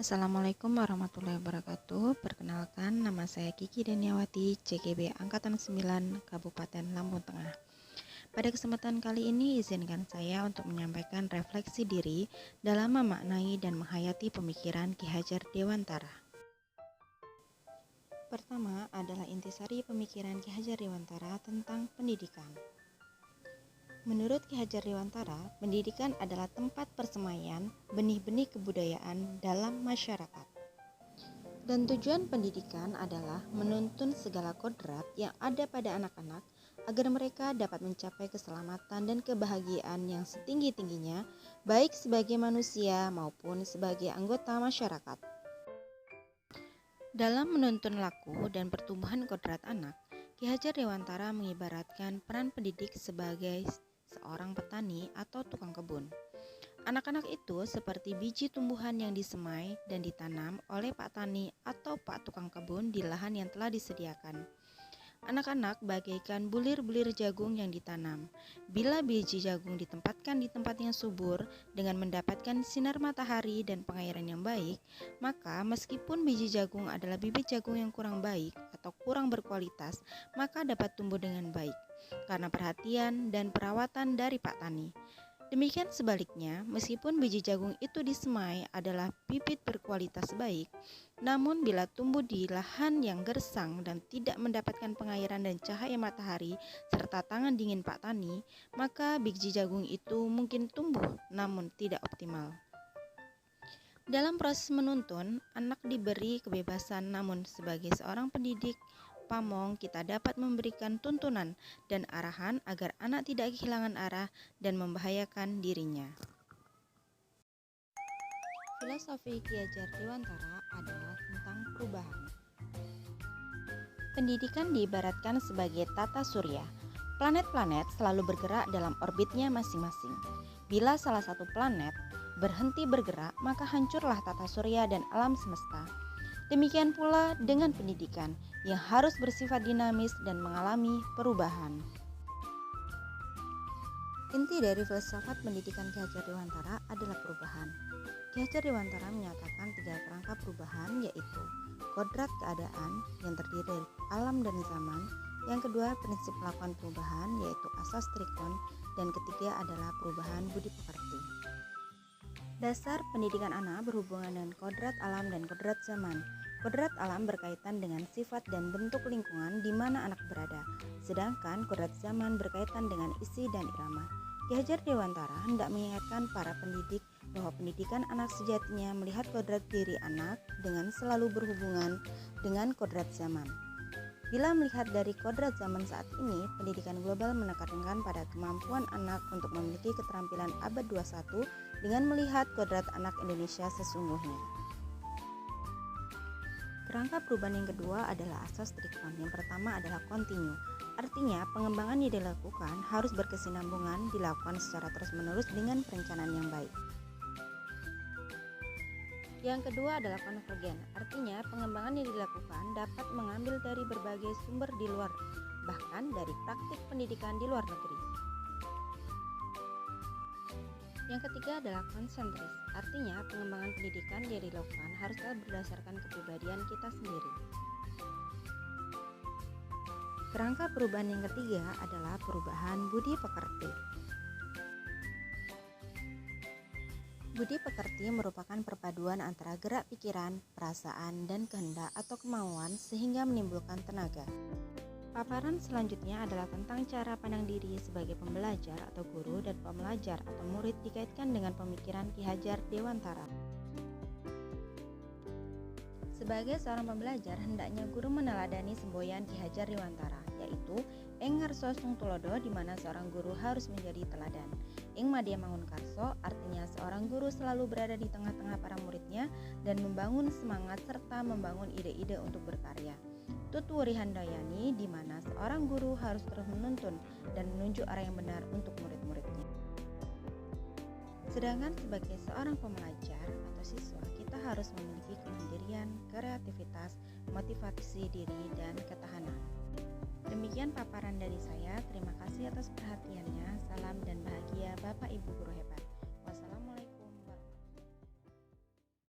Assalamualaikum warahmatullahi wabarakatuh. Perkenalkan, nama saya Kiki Deniawati, CGB Angkatan 9, Kabupaten Lampung Tengah. Pada kesempatan kali ini, izinkan saya untuk menyampaikan refleksi diri dalam memaknai dan menghayati pemikiran Ki Hajar Dewantara. Pertama adalah intisari pemikiran Ki Hajar Dewantara tentang pendidikan. Menurut Ki Hajar Dewantara, pendidikan adalah tempat persemaian benih-benih kebudayaan dalam masyarakat. Dan tujuan pendidikan adalah menuntun segala kodrat yang ada pada anak-anak agar mereka dapat mencapai keselamatan dan kebahagiaan yang setinggi-tingginya, baik sebagai manusia maupun sebagai anggota masyarakat. Dalam menuntun laku dan pertumbuhan kodrat anak, Ki Hajar Dewantara mengibaratkan peran pendidik sebagai seorang petani atau tukang kebun. Anak-anak itu seperti biji tumbuhan yang disemai dan ditanam oleh Pak Tani atau Pak Tukang Kebun di lahan yang telah disediakan. Anak-anak bagaikan bulir-bulir jagung yang ditanam. Bila biji jagung ditempatkan di tempat yang subur dengan mendapatkan sinar matahari dan pengairan yang baik, maka meskipun biji jagung adalah bibit jagung yang kurang baik atau kurang berkualitas, maka dapat tumbuh dengan baik karena perhatian dan perawatan dari Pak Tani. Demikian sebaliknya, meskipun biji jagung itu disemai adalah bibit berkualitas baik, namun bila tumbuh di lahan yang gersang dan tidak mendapatkan pengairan dan cahaya matahari serta tangan dingin Pak Tani, maka biji jagung itu mungkin tumbuh namun tidak optimal. Dalam proses menuntun, anak diberi kebebasan, namun sebagai seorang pendidik pamong kita dapat memberikan tuntunan dan arahan agar anak tidak kehilangan arah dan membahayakan dirinya. Filosofi Ki Hajar Dewantara adalah tentang perubahan. Pendidikan diibaratkan sebagai tata surya. Planet-planet selalu bergerak dalam orbitnya masing-masing. Bila salah satu planet berhenti bergerak, maka hancurlah tata surya dan alam semesta. Demikian pula dengan pendidikan yang harus bersifat dinamis dan mengalami perubahan. Inti dari filsafat pendidikan Ki Hajar Dewantara adalah perubahan. Ki Hajar Dewantara menyatakan 3 kerangka perubahan, yaitu kodrat keadaan yang terdiri dari alam dan zaman, yang kedua prinsip melakukan perubahan yaitu asas trikon, dan ketiga adalah perubahan budi pekerti. Dasar pendidikan anak berhubungan dengan kodrat alam dan kodrat zaman. Kodrat alam berkaitan dengan sifat dan bentuk lingkungan di mana anak berada, sedangkan kodrat zaman berkaitan dengan isi dan irama. Ki Hajar Dewantara hendak mengingatkan para pendidik bahwa pendidikan anak sejatinya melihat kodrat diri anak dengan selalu berhubungan dengan kodrat zaman. Bila melihat dari kodrat zaman saat ini, pendidikan global menekankan pada kemampuan anak untuk memiliki keterampilan abad 21 dengan melihat kodrat anak Indonesia sesungguhnya. Kerangka perubahan yang kedua adalah asas trikon. Yang pertama adalah kontinu. Artinya, pengembangan yang dilakukan harus berkesinambungan, dilakukan secara terus-menerus dengan perencanaan yang baik. Yang kedua adalah konvergen, artinya pengembangan yang dilakukan dapat mengambil dari berbagai sumber di luar, bahkan dari praktik pendidikan di luar negeri. Yang ketiga adalah konsentris, artinya pengembangan pendidikan yang dilakukan haruslah berdasarkan kepribadian kita sendiri. Kerangka perubahan yang ketiga adalah perubahan budi pekerti. Budi pekerti merupakan perpaduan antara gerak pikiran, perasaan, dan kehendak atau kemauan sehingga menimbulkan tenaga. Paparan selanjutnya adalah tentang cara pandang diri sebagai pembelajar atau guru dan pembelajar atau murid dikaitkan dengan pemikiran Ki Hajar Dewantara. Sebagai seorang pembelajar, hendaknya guru meneladani semboyan Ki Hajar Dewantara, yaitu Ing Ngarso Sung Tulodo, di mana seorang guru harus menjadi teladan. Ing Madya Mangunkarso, artinya seorang guru selalu berada di tengah-tengah para muridnya dan membangun semangat serta membangun ide-ide untuk berkarya. Tutwuri Handayani, di mana seorang guru harus terus menuntun dan menunjuk arah yang benar untuk murid-muridnya. Sedangkan sebagai seorang pembelajar atau siswa, kita harus memiliki kemandirian, kreativitas, motivasi diri, dan ketahanan. Demikian paparan dari saya. Terima